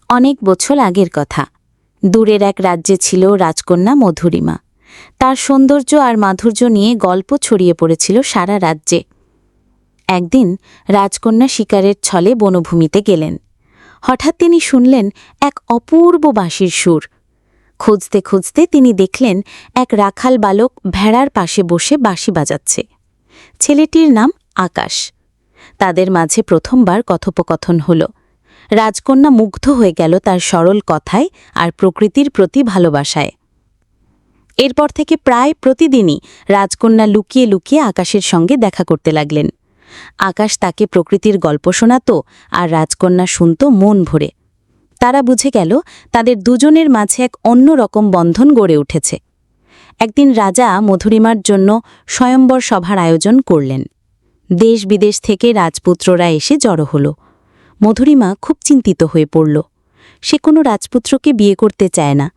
অনেক বছর আগের কথা। দূরের এক রাজ্যে ছিল রাজকন্যা মধুরিমা। তার সৌন্দর্য আর মাধুর্য নিয়ে গল্প ছড়িয়ে পড়েছিল সারা রাজ্যে। একদিন রাজকন্যা শিকারের ছলে বনভূমিতে গেলেন। হঠাৎ তিনি শুনলেন এক অপূর্ব বাঁশির সুর। খুঁজতে খুঁজতে তিনি দেখলেন এক রাখাল বালক ভেড়ার পাশে বসে বাঁশি বাজাচ্ছে। ছেলেটির নাম আকাশ। তাদের মাঝে প্রথমবার কথোপকথন হল। রাজকন্যা মুগ্ধ হয়ে গেল তার সরল কথায় আর প্রকৃতির প্রতি ভালোবাসায়। এরপর থেকে প্রায় প্রতিদিনই রাজকন্যা লুকিয়ে লুকিয়ে আকাশের সঙ্গে দেখা করতে লাগলেন। আকাশ তাকে প্রকৃতির গল্প শোনাত আর রাজকন্যা শুনত মন ভরে। তারা বুঝে গেল তাদের দুজনের মাঝে এক অন্যরকম বন্ধন গড়ে উঠেছে। একদিন রাজা মধুরিমার জন্য স্বয়ম্বর সভার আয়োজন করলেন। দেশ বিদেশ থেকে রাজপুত্ররা এসে জড়ো হল। মধুরিমা খুব চিন্তিত হয়ে পড়ল। সে কোনো রাজপুত্রকে বিয়ে করতে চায় না।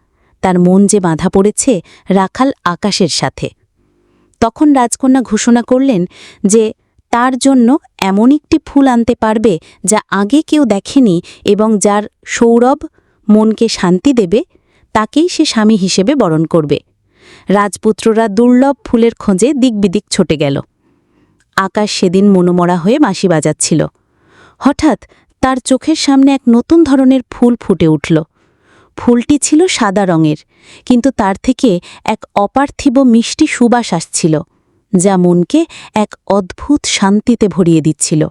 তার মন যে বাঁধা পড়েছে রাখাল আকাশের সাথে। তখন রাজকন্যা ঘোষণা করলেন যে তার জন্য এমন একটি ফুল আনতে পারবে যা আগে কেউ দেখেনি এবং যার সৌরভ মনকে শান্তি দেবে, তাকেই সে স্বামী হিসেবে বরণ করবে। রাজপুত্ররা দুর্লভ ফুলের খোঁজে দিকবিদিক ছুটে গেল। আকাশ সেদিন মনোমরা হয়ে বাঁশি বাজাচ্ছিল। হঠাৎ তার চোখের সামনে এক নতুন ধরনের ফুল ফুটে উঠল। ফুলটি ছিল সাদা রঙের, কিন্তু তার থেকে এক অপার্থিব মিষ্টি সুবাস আসছিল, যা মনকে এক অদ্ভুত শান্তিতে ভরিয়ে দিচ্ছিল।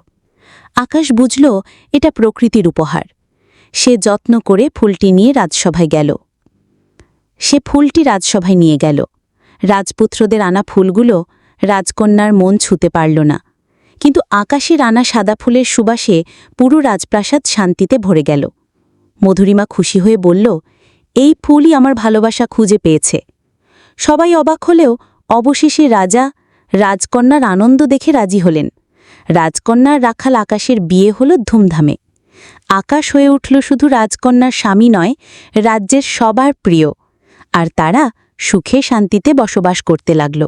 আকাশ বুঝল এটা প্রকৃতির উপহার। সে যত্ন করে ফুলটি নিয়ে রাজসভায় গেল। রাজপুত্রদের আনা ফুলগুলো রাজকন্যার মন ছুঁতে পারল না, কিন্তু আকাশের আনা সাদা ফুলের সুবাসে পুরো রাজপ্রাসাদ শান্তিতে ভরে গেল। মধুরিমা খুশি হয়ে বলল, এই ফুলই আমার ভালোবাসা খুঁজে পেয়েছে। সবাই অবাক হলেও অবশেষে রাজা রাজকন্যার আনন্দ দেখে রাজি হলেন। রাজকন্যার রাখাল আকাশের বিয়ে হল ধুমধামে। আকাশ হয়ে উঠল শুধু রাজকন্যার স্বামী নয়, রাজ্যের সবার প্রিয়। আর তারা সুখে শান্তিতে বসবাস করতে লাগল।